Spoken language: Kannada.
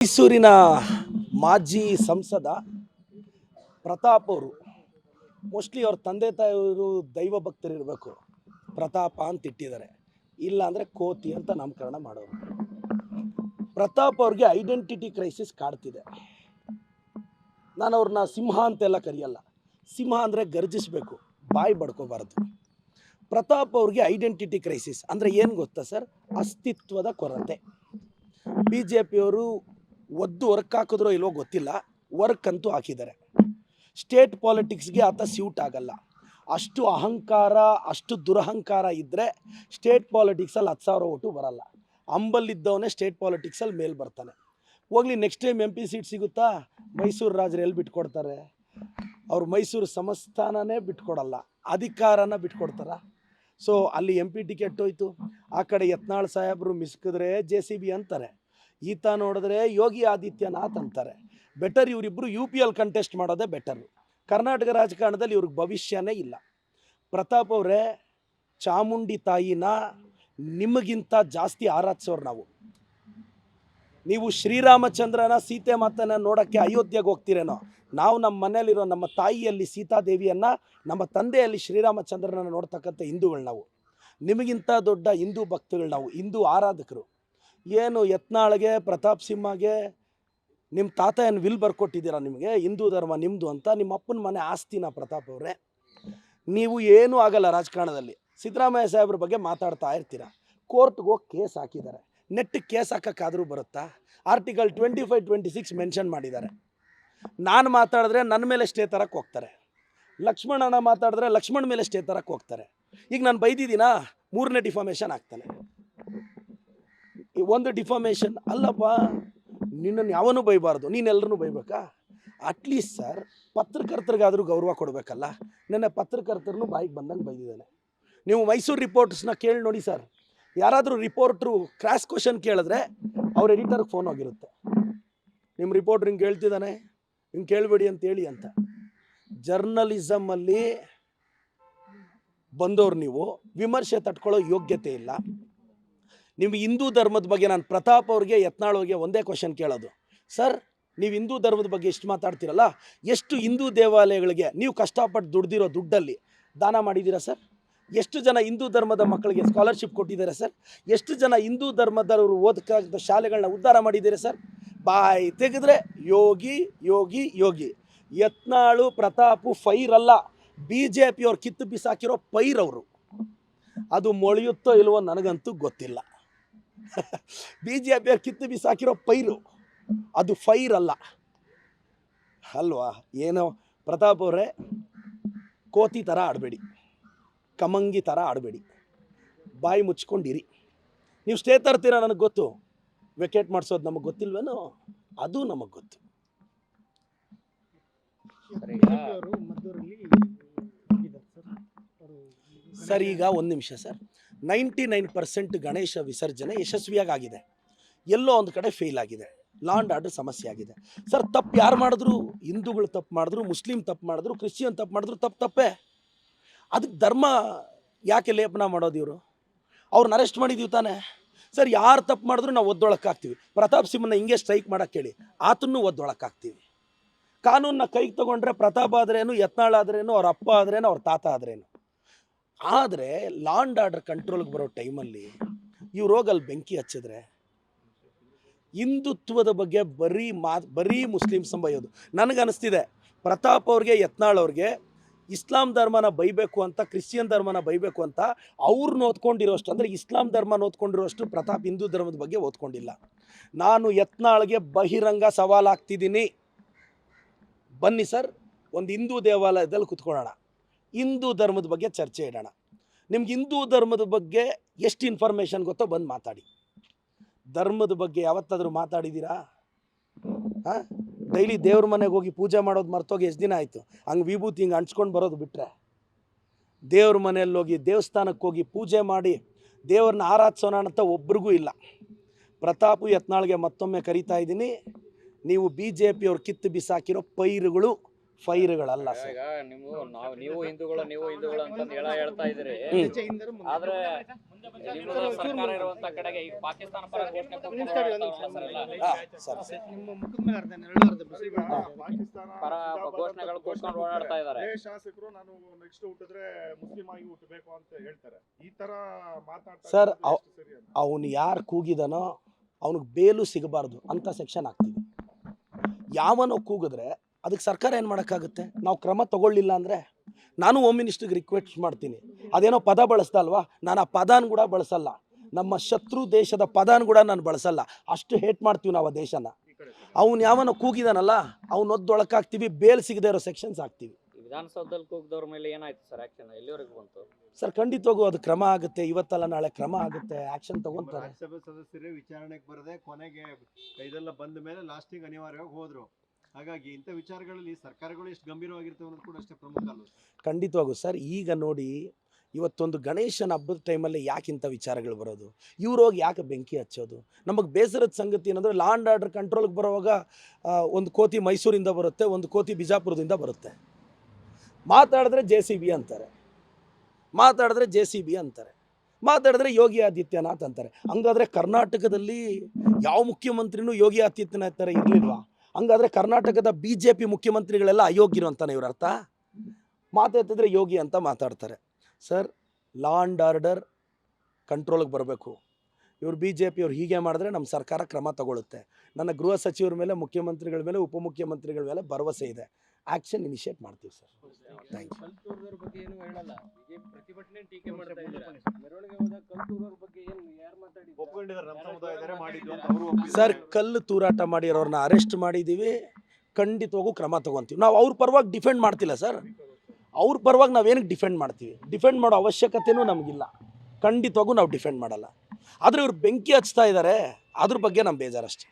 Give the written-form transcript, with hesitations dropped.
ಮೈಸೂರಿನ ಮಾಜಿ ಸಂಸದ ಪ್ರತಾಪ್ ಅವರು ಮೋಸ್ಟ್ಲಿ ಅವ್ರ ತಂದೆ ತಾಯಿಯವರು ದೈವ ಭಕ್ತರಿರಬೇಕು. ಪ್ರತಾಪ ಅಂತ ಇಟ್ಟಿದ್ದಾರೆ, ಇಲ್ಲ ಅಂದರೆ ಕೋತಿ ಅಂತ ನಾಮಕರಣ ಮಾಡೋರು. ಪ್ರತಾಪ್ ಅವ್ರಿಗೆ ಐಡೆಂಟಿಟಿ ಕ್ರೈಸಿಸ್ ಕಾಡ್ತಿದೆ. ನಾನು ಅವ್ರನ್ನ ಸಿಂಹ ಅಂತೆಲ್ಲ ಕರೆಯಲ್ಲ. ಸಿಂಹ ಅಂದರೆ ಗರ್ಜಿಸಬೇಕು, ಬಾಯಿ ಬಡ್ಕೋಬಾರ್ದು. ಪ್ರತಾಪ್ ಅವ್ರಿಗೆ ಐಡೆಂಟಿಟಿ ಕ್ರೈಸಿಸ್ ಅಂದರೆ ಏನು ಗೊತ್ತಾ ಸರ್? ಅಸ್ತಿತ್ವದ ಕೊರತೆ. ಬಿ ಜೆ ಪಿಯವರು ಒದ್ದು ವರ್ಕ್ ಹಾಕಿದ್ರೋ ಇಲ್ವೋ ಗೊತ್ತಿಲ್ಲ, ವರ್ಕ್ ಅಂತೂ ಹಾಕಿದ್ದಾರೆ. ಸ್ಟೇಟ್ ಪಾಲಿಟಿಕ್ಸ್ಗೆ ಆತ ಸ್ಯೂಟ್ ಆಗಲ್ಲ. ಅಷ್ಟು ಅಹಂಕಾರ, ಅಷ್ಟು ದುರಹಂಕಾರ ಇದ್ದರೆ ಸ್ಟೇಟ್ ಪಾಲಿಟಿಕ್ಸಲ್ಲಿ 10,000 ಓಟು ಬರಲ್ಲ. ಅಂಬಲ್ಲಿದ್ದವನೇ ಸ್ಟೇಟ್ ಪಾಲಿಟಿಕ್ಸಲ್ಲಿ ಮೇಲೆ ಬರ್ತಾನೆ. ಹೋಗ್ಲಿ, ನೆಕ್ಸ್ಟ್ ಟೈಮ್ MP ಸೀಟ್ ಸಿಗುತ್ತಾ? ಮೈಸೂರು ರಾಜರು ಎಲ್ಲಿ ಬಿಟ್ಕೊಡ್ತಾರೆ? ಅವ್ರು ಮೈಸೂರು ಸಂಸ್ಥಾನನೇ ಬಿಟ್ಕೊಡಲ್ಲ, ಅಧಿಕಾರನ ಬಿಟ್ಕೊಡ್ತಾರ? ಸೊ ಅಲ್ಲಿ MP ಟಿಕೆಟ್ ಹೋಯ್ತು. ಆ ಕಡೆ ಯತ್ನಾಳ್ ಸಾಹೇಬರು ಮಿಸ್ಕಿದ್ರೆ JCB ಅಂತಾರೆ, ಈತ ನೋಡಿದ್ರೆ ಯೋಗಿ ಆದಿತ್ಯನಾಥ್ ಅಂತಾರೆ. ಬೆಟರ್ ಇವರಿಬ್ಬರು UPL ಕಂಟೆಸ್ಟ್ ಮಾಡೋದೇ ಬೆಟರು. ಕರ್ನಾಟಕ ರಾಜಕಾರಣದಲ್ಲಿ ಇವ್ರಿಗೆ ಭವಿಷ್ಯನೇ ಇಲ್ಲ. ಪ್ರತಾಪ್ ಅವರೇ, ಚಾಮುಂಡಿ ತಾಯಿನ ನಿಮಗಿಂತ ಜಾಸ್ತಿ ಆರಾಧಿಸೋರು ನೀವು ಶ್ರೀರಾಮಚಂದ್ರನ ಸೀತೆ ಮಾತನ್ನ ನೋಡೋಕ್ಕೆ ಅಯೋಧ್ಯೆಗೆ ಹೋಗ್ತೀರೇನೋ, ನಾವು ನಮ್ಮ ಮನೇಲಿರೋ ನಮ್ಮ ತಾಯಿಯಲ್ಲಿ ಸೀತಾದೇವಿಯನ್ನು, ನಮ್ಮ ತಂದೆಯಲ್ಲಿ ಶ್ರೀರಾಮಚಂದ್ರನ ನೋಡ್ತಕ್ಕಂಥ ಹಿಂದೂಗಳು ನಾವು. ನಿಮಗಿಂತ ದೊಡ್ಡ ಹಿಂದೂ ಭಕ್ತಗಳು ನಾವು, ಹಿಂದೂ ಆರಾಧಕರು. ಏನು ಯತ್ನಾಳ್ಗೆ, ಪ್ರತಾಪ್ ಸಿಂಹಗೆ ನಿಮ್ಮ ತಾತ ಏನು ವಿಲ್ ಬರ್ಕೊಟ್ಟಿದ್ದೀರಾ ನಿಮಗೆ ಹಿಂದೂ ಧರ್ಮ ನಿಮ್ಮದು ಅಂತ? ನಿಮ್ಮ ಅಪ್ಪನ ಮನೆ ಆಸ್ತಿನ ಪ್ರತಾಪ್ ಅವರೇ? ನೀವು ಏನೂ ಆಗಲ್ಲ ರಾಜಕಾರಣದಲ್ಲಿ. ಸಿದ್ದರಾಮಯ್ಯ ಸಾಹೇಬ್ರ ಬಗ್ಗೆ ಮಾತಾಡ್ತಾ ಇರ್ತೀರ. ಕೋರ್ಟ್ಗೆ ಹೋಗಿ ಕೇಸ್ ಹಾಕಿದ್ದಾರೆ. ನೆಟ್ಟಿಗೆ ಕೇಸ್ ಹಾಕೋಕ್ಕಾದರೂ ಬರುತ್ತಾ? ಆರ್ಟಿಕಲ್ 25, 26 ಮೆನ್ಷನ್ ಮಾಡಿದ್ದಾರೆ. ನಾನು ಮಾತಾಡಿದ್ರೆ ನನ್ನ ಮೇಲೆ ಸ್ಟೇ ತರಕ್ಕೆ ಹೋಗ್ತಾರೆ. ಲಕ್ಷ್ಮಣನ ಮಾತಾಡಿದ್ರೆ ಲಕ್ಷ್ಮಣ್ ಮೇಲೆ ಸ್ಟೇ ತರಕ್ಕೆ ಹೋಗ್ತಾರೆ. ಈಗ ನಾನು ಬೈದಿದ್ದೀನಾ, 3ನೇ ಡಿಫಾಮೇಷನ್ ಆಗ್ತಾನೆ. ಒಂದು ಡಿಫಾಮೇಷನ್ ಅಲ್ಲಪ್ಪ, ನಿನ್ನನ್ನು ಯಾವನೂ ಬೈಬಾರ್ದು, ನೀನೆಲ್ಲರೂ ಬೈಬೇಕಾ? ಅಟ್ಲೀಸ್ಟ್ ಸರ್, ಪತ್ರಕರ್ತರಿಗಾದರೂ ಗೌರವ ಕೊಡಬೇಕಲ್ಲ. ನನ್ನ ಪತ್ರಕರ್ತರನ್ನು ಬಾಯಿಗೆ ಬಂದಂಗೆ ಬೈದಿದ್ದಾನೆ. ನೀವು ಮೈಸೂರು ರಿಪೋರ್ಟರ್ಸ್ನ ಕೇಳಿ ನೋಡಿ ಸರ್. ಯಾರಾದರೂ ರಿಪೋರ್ಟ್ರು ಕ್ರಾಸ್ ಕ್ವಶನ್ ಕೇಳಿದ್ರೆ ಅವ್ರ ಎಡಿಟರ್ಗೆ ಫೋನ್ ಹೋಗಿರುತ್ತೆ, ನಿಮ್ಮ ರಿಪೋರ್ಟ್ರ್ ಹಿಂಗೆ ಹೇಳ್ತಿದ್ದಾನೆ, ಹಿಂಗೆ ಕೇಳಬೇಡಿ ಅಂತೇಳಿ ಅಂತ. ಜರ್ನಲಿಸಮಲ್ಲಿ ಬಂದವ್ರು ನೀವು, ವಿಮರ್ಶೆ ತಟ್ಕೊಳ್ಳೋ ಯೋಗ್ಯತೆ ಇಲ್ಲ. ನಿಮ್ಮ ಹಿಂದೂ ಧರ್ಮದ ಬಗ್ಗೆ ನಾನು ಪ್ರತಾಪ್ ಅವ್ರಿಗೆ, ಯತ್ನಾಳ್ ಅವ್ರಿಗೆ ಒಂದೇ ಕ್ವಶನ್ ಕೇಳೋದು, ಸರ್ ನೀವು ಹಿಂದೂ ಧರ್ಮದ ಬಗ್ಗೆ ಎಷ್ಟು ಮಾತಾಡ್ತೀರಲ್ಲ, ಎಷ್ಟು ಹಿಂದೂ ದೇವಾಲಯಗಳಿಗೆ ನೀವು ಕಷ್ಟಪಟ್ಟು ದುಡ್ದಿರೋ ದುಡ್ಡಲ್ಲಿ ದಾನ ಮಾಡಿದ್ದೀರಾ ಸರ್? ಎಷ್ಟು ಜನ ಹಿಂದೂ ಧರ್ಮದ ಮಕ್ಕಳಿಗೆ ಸ್ಕಾಲರ್ಶಿಪ್ ಕೊಟ್ಟಿದ್ದಾರೆ ಸರ್? ಎಷ್ಟು ಜನ ಹಿಂದೂ ಧರ್ಮದವರು ಓದಕ್ಕಾಗದ ಶಾಲೆಗಳನ್ನ ಉದ್ಧಾರ ಮಾಡಿದ್ದೀರಾ ಸರ್? ಬಾಯಿ ತೆಗೆದ್ರೆ ಯೋಗಿ ಯೋಗಿ ಯೋಗಿ. ಯತ್ನಾಳು ಪ್ರತಾಪು ಫೈರ್ ಅಲ್ಲ, BJP ಅವ್ರು ಕಿತ್ತು ಬಿಸಾಕಿರೋ ಪೈರ್ ಅವರು. ಅದು ಮೊಳೆಯುತ್ತೋ ಇಲ್ವೋ ನನಗಂತೂ ಗೊತ್ತಿಲ್ಲ. BJP ಅವ್ರು ಕಿತ್ತು ಬಿಸಾಕಿರೋ ಪೈರು, ಅದು ಫೈರ್ ಅಲ್ಲ ಅಲ್ವಾ? ಏನೋ ಪ್ರತಾಪ್ ಅವರೇ, ಕೋತಿ ಥರ ಆಡಬೇಡಿ, ಕಮಂಗಿ ಥರ ಆಡಬೇಡಿ, ಬಾಯಿ ಮುಚ್ಕೊಂಡಿರಿ. ನೀವು ಸ್ಟೇ ತರ್ತೀರ ನನಗೆ ಗೊತ್ತು, ವೆಕೇಟ್ ಮಾಡಿಸೋದು ನಮಗೆ ಗೊತ್ತಿಲ್ವೇನೋ? ಅದು ನಮಗೆ ಗೊತ್ತು. ಸರ್ ಈಗ ಒಂದು ನಿಮಿಷ ಸರ್, 99% ಗಣೇಶ ವಿಸರ್ಜನೆ ಯಶಸ್ವಿಯಾಗಿ ಆಗಿದೆ. ಎಲ್ಲೋ ಒಂದು ಕಡೆ ಫೇಲ್ ಆಗಿದೆ, ಲಾ ಆ್ಯಂಡ್ ಆರ್ಡರ್ ಸಮಸ್ಯೆ ಆಗಿದೆ. ಸರ್ ತಪ್ಪು ಯಾರು ಮಾಡಿದ್ರು? ಹಿಂದೂಗಳು ತಪ್ಪು ಮಾಡಿದ್ರು, ಮುಸ್ಲಿಂ ತಪ್ಪು ಮಾಡಿದ್ರು, ಕ್ರಿಶ್ಚಿಯನ್ ತಪ್ಪು ಮಾಡಿದ್ರು, ತಪ್ಪೇ. ಅದಕ್ಕೆ ಧರ್ಮ ಯಾಕೆ ಲೇಪನ ಮಾಡೋದು? ಇವರು ಅವ್ರನ್ನ ಅರೆಸ್ಟ್ ಮಾಡಿದ್ದೀವಿ ತಾನೆ ಸರ್. ಯಾರು ತಪ್ಪು ಮಾಡಿದ್ರು ನಾವು ಒದ್ದೊಳಕ್ಕಾಗ್ತೀವಿ. ಪ್ರತಾಪ್ ಸಿಂಹನ ಹಿಂಗೆ ಸ್ಟ್ರೈಕ್ ಮಾಡೋಕ್ಕೆ ಹೇಳಿ, ಆತನ್ನು ಒದ್ದೊಳಕ್ಕಾಗ್ತೀವಿ. ಕಾನೂನನ್ನ ಕೈಗೆ ತೊಗೊಂಡ್ರೆ ಪ್ರತಾಪ್ ಆದ್ರೇನು, ಯತ್ನಾಳ್ ಆದ್ರೇನು, ಅವ್ರ ಅಪ್ಪ ಆದ್ರೇನು, ಅವ್ರ ತಾತ ಆದ್ರೇನು. ಆದರೆ ಲಾ ಆ್ಯಂಡ್ ಆರ್ಡರ್ ಕಂಟ್ರೋಲ್ಗೆ ಬರೋ ಟೈಮಲ್ಲಿ ಇವ್ರು ಹೋಗಲ್ಲಿ ಬೆಂಕಿ ಹಚ್ಚಿದ್ರೆ, ಹಿಂದುತ್ವದ ಬಗ್ಗೆ ಬರೀ ಮುಸ್ಲಿಮ್ಸ್ ಬೈಯೋದು. ನನಗನ್ನಿಸ್ತಿದೆ ಪ್ರತಾಪ್ ಅವ್ರಿಗೆ, ಯತ್ನಾಳ್ ಅವ್ರಿಗೆ ಇಸ್ಲಾಂ ಧರ್ಮನ ಬೈಬೇಕು ಅಂತ, ಕ್ರಿಶ್ಚಿಯನ್ ಧರ್ಮನ ಬೈಬೇಕು ಅಂತ ಅವ್ರನ್ನ ಓದ್ಕೊಂಡಿರೋಷ್ಟು, ಅಂದರೆ ಇಸ್ಲಾಂ ಧರ್ಮನ ಓದ್ಕೊಂಡಿರೋಷ್ಟು ಪ್ರತಾಪ್ ಹಿಂದೂ ಧರ್ಮದ ಬಗ್ಗೆ ಓದ್ಕೊಂಡಿಲ್ಲ. ನಾನು ಯತ್ನಾಳ್ಗೆ ಬಹಿರಂಗ ಸವಾಲಾಗ್ತಿದ್ದೀನಿ, ಬನ್ನಿ ಸರ್ ಒಂದು ಹಿಂದೂ ದೇವಾಲಯದಲ್ಲಿ ಕುತ್ಕೊಳ್ಳೋಣ, ಹಿಂದೂ ಧರ್ಮದ ಬಗ್ಗೆ ಚರ್ಚೆ ಇಡೋಣ. ನಿಮ್ಗೆ ಹಿಂದೂ ಧರ್ಮದ ಬಗ್ಗೆ ಎಷ್ಟು ಇನ್ಫಾರ್ಮೇಷನ್ ಗೊತ್ತೋ ಬಂದು ಮಾತಾಡಿ. ಧರ್ಮದ ಬಗ್ಗೆ ಯಾವತ್ತಾದರೂ ಮಾತಾಡಿದ್ದೀರಾ? ಹಾಂ, ಡೈಲಿ ದೇವ್ರ ಮನೆಗೆ ಹೋಗಿ ಪೂಜೆ ಮಾಡೋದು ಮರ್ತೋಗಿ ಎಷ್ಟು ದಿನ ಆಯಿತು? ಹಂಗೆ ವಿಭೂತಿ ಹಿಂಗೆ ಅಂಟ್ಸ್ಕೊಂಡು ಬರೋದು ಬಿಟ್ಟರೆ, ದೇವ್ರ ಮನೆಯಲ್ಲಿ ಹೋಗಿ ದೇವಸ್ಥಾನಕ್ಕೆ ಹೋಗಿ ಪೂಜೆ ಮಾಡಿ ದೇವ್ರನ್ನ ಆರಾಧಿಸೋಣ ಅಂತ ಒಬ್ರಿಗೂ ಇಲ್ಲ. ಪ್ರತಾಪು ಯತ್ನಾಳ್ಗೆ ಮತ್ತೊಮ್ಮೆ ಕರಿತಾ ಇದ್ದೀನಿ, ನೀವು BJP ಅವ್ರು ಕಿತ್ತು ಬಿಸಾಕಿರೋ ಪೈರುಗಳು ಫೈರ್ಗಳಲ್ಲ ಸರ್. ಈಗ ನೀವು ಹಿಂದೂಗಳು ಅಂತ ಹೇಳ್ತಾ ಇದ್ದೀರಿ. ಆದ್ರೆ ನಿಮ್ಮದು ಸರ್ಕಾರ ಇರುವಂತ ಕಡೆಗೆ ಈಗ ಪಾಕಿಸ್ತಾನ ಪರ ಘೋಷಣೆ ಪರ ಘೋಷಣೆಗಳು ಕೂತ್ಕೊಂಡು ಓಡಾಡ್ತಾ ಇದ್ದಾರೆ. ಶಾಸಕರು ನಾನು ನೆಕ್ಸ್ಟ್ ಹುಟ್ಟಿದ್ರೆ ಮುಸ್ಲಿಂ ಆಗಿ ಹುಟ್ಟಬೇಕು ಅಂತ ಹೇಳ್ತಾರೆ. ಈ ತರ ಮಾತಾಡ್ತಾರೆ ಸರ್. ಅವನು ಯಾರು ಕೂಗಿದನೋ ಅವನಿಗೆ ಬೇಲು ಸಿಗಬಾರ್ದು ಅಂತ ಸೆಕ್ಷನ್ ಹಾಕ್ತೀವಿ. ಯಾವನೋ ಕೂಗಿದ್ರೆ ಅದಕ್ಕೆ ಸರ್ಕಾರ ಏನು ಮಾಡೋಕ್ಕಾಗುತ್ತೆ? ನಾವು ಕ್ರಮ ತಗೊಳ್ಳಿಲ್ಲ ಅಂದರೆ ನಾನು ಹೋಮ್ ಮಿನಿಸ್ಟ್ರಿಗೆ ರಿಕ್ವೆಸ್ಟ್ ಮಾಡ್ತೀನಿ. ಅದೇನೋ ಪದ ಬಳಸ್ದ ಅಲ್ವಾ, ನಾನು ಆ ಪದಾನ ಕೂಡ ಬಳಸಲ್ಲ. ನಮ್ಮ ಶತ್ರು ದೇಶದ ಪದಾನ ಕೂಡ ನಾನು ಬಳಸಲ್ಲ. ಅಷ್ಟು ಹೇಟ್ ಮಾಡ್ತೀವಿ ನಾವು ಆ ದೇಶನ. ಅವ್ನು ಯಾವನೋ ಕೂಗಿದಾನಲ್ಲ ಅವ್ನು ಒದ್ದೊಳಕಾಗ್ತೀವಿ, ಬೇಲ್ ಸಿಗದೆ ಇರೋ ಸೆಕ್ಷನ್ಸ್ ಹಾಕ್ತೀವಿ. ವಿಧಾನಸೌಧದಲ್ಲಿ ಕೂಗಿದವ್ರ ಮೇಲೆ ಏನಾಯ್ತು ಸರ್ ಆಕ್ಷನ್? ಎಲ್ಲಿವರೆಗೂ ಬಂತು ಸರ್? ಖಂಡಿತವಾಗೂ ಅದು ಕ್ರಮ ಆಗುತ್ತೆ. ಇವತ್ತಲ್ಲ ನಾಳೆ ಕ್ರಮ ಆಗುತ್ತೆ, ಆಕ್ಷನ್ ತಗೊಂತಾರೆ. ರಾಜ್ಯಸಭೆ ಸದಸ್ಯರೇ ವಿಚಾರಣೆಗೆ ಬರದೆ ಕೊನೆಗೆ ಇದೆಲ್ಲ ಬಂದ ಮೇಲೆ ಲಾಸ್ಟಿಗೆ ಅನಿವಾರ್ಯವಾಗಿ ಹೋದ್ರು. ಹಾಗಾಗಿ ಇಂಥ ವಿಚಾರಗಳಲ್ಲಿ ಸರ್ಕಾರಗಳು ಎಷ್ಟು ಗಂಭೀರವಾಗಿರ್ತವೆ ಅನ್ನೋದು ಕೂಡ ಅಷ್ಟೇ ಪ್ರಮುಖ ಅಲ್ವ? ಖಂಡಿತವಾಗೂ ಸರ್. ಈಗ ನೋಡಿ, ಇವತ್ತೊಂದು ಗಣೇಶನ ಹಬ್ಬದ ಟೈಮಲ್ಲಿ ಯಾಕೆ ಇಂಥ ವಿಚಾರಗಳು ಬರೋದು? ಇವ್ರು ಹೋಗಿ ಯಾಕೆ ಬೆಂಕಿ ಹಚ್ಚೋದು? ನಮಗೆ ಬೇಸರದ ಸಂಗತಿ ಏನಂದರೆ ಲಾ ಆ್ಯಂಡ್ ಆರ್ಡರ್ ಕಂಟ್ರೋಲ್ಗೆ ಬರೋವಾಗ ಒಂದು ಕೋತಿ ಮೈಸೂರಿಂದ ಬರುತ್ತೆ, ಒಂದು ಕೋತಿ ಬಿಜಾಪುರದಿಂದ ಬರುತ್ತೆ. ಮಾತಾಡಿದ್ರೆ JCB ಅಂತಾರೆ, ಮಾತಾಡಿದ್ರೆ JCB ಅಂತಾರೆ, ಮಾತಾಡಿದ್ರೆ ಯೋಗಿ ಆದಿತ್ಯನಾಥ್ ಅಂತಾರೆ. ಹಂಗಾದರೆ ಕರ್ನಾಟಕದಲ್ಲಿ ಯಾವ ಮುಖ್ಯಮಂತ್ರಿನೂ ಯೋಗಿ ಆದಿತ್ಯನಾಥ್ ಥರ ಇರಲಿಲ್ವಾ? ಹಂಗಾದರೆ ಕರ್ನಾಟಕದ BJP ಮುಖ್ಯಮಂತ್ರಿಗಳೆಲ್ಲ ಅಯೋಗ್ಯರು ಅಂತಾನೆ ಇವ್ರ ಅರ್ಥ? ಮಾತಾಡ್ತಿದ್ರೆ ಯೋಗಿ ಅಂತ ಮಾತಾಡ್ತಾರೆ. ಸರ್, ಲಾ ಆ್ಯಂಡ್ ಆರ್ಡರ್ ಕಂಟ್ರೋಲಿಗೆ ಬರಬೇಕು. ಇವ್ರು BJP ಅವ್ರು ಹೀಗೆ ಮಾಡಿದ್ರೆ ನಮ್ಮ ಸರ್ಕಾರ ಕ್ರಮ ತಗೊಳುತ್ತೆ. ನನ್ನ ಗೃಹ ಸಚಿವರ ಮೇಲೆ, ಮುಖ್ಯಮಂತ್ರಿಗಳ ಮೇಲೆ, ಉಪಮುಖ್ಯಮಂತ್ರಿಗಳ ಮೇಲೆ ಭರವಸೆ ಇದೆ. ಆ್ಯಕ್ಷನ್ ಇನಿಷಿಯೇಟ್ ಮಾಡ್ತೀವಿ ಸರ್. Thank you sir. ಕಲ್ಲು ತೂರಾಟ ಮಾಡಿರೋರನ್ನ ಅರೆಸ್ಟ್ ಮಾಡಿದ್ದೀವಿ. ಖಂಡಿತವಾಗೂ ಕ್ರಮ ತಗೊತೀವಿ. ನಾವು ಅವ್ರ ಪರವಾಗಿ ಡಿಫೆಂಡ್ ಮಾಡ್ತಿಲ್ಲ ಸರ್. ಅವ್ರ ಪರವಾಗಿ ನಾವೇನಕ್ಕೆ ಡಿಫೆಂಡ್ ಮಾಡ್ತೀವಿ? ಡಿಫೆಂಡ್ ಮಾಡೋ ಅವಶ್ಯಕತೆಯೂ ನಮಗಿಲ್ಲ. ಖಂಡಿತವಾಗೂ ನಾವು ಡಿಫೆಂಡ್ ಮಾಡಲ್ಲ. ಆದರೆ ಇವ್ರು ಬೆಂಕಿ ಹಚ್ತಾ ಇದ್ದಾರೆ, ಅದ್ರ ಬಗ್ಗೆ ನಮ್ಮ ಬೇಜಾರಷ್ಟೇ.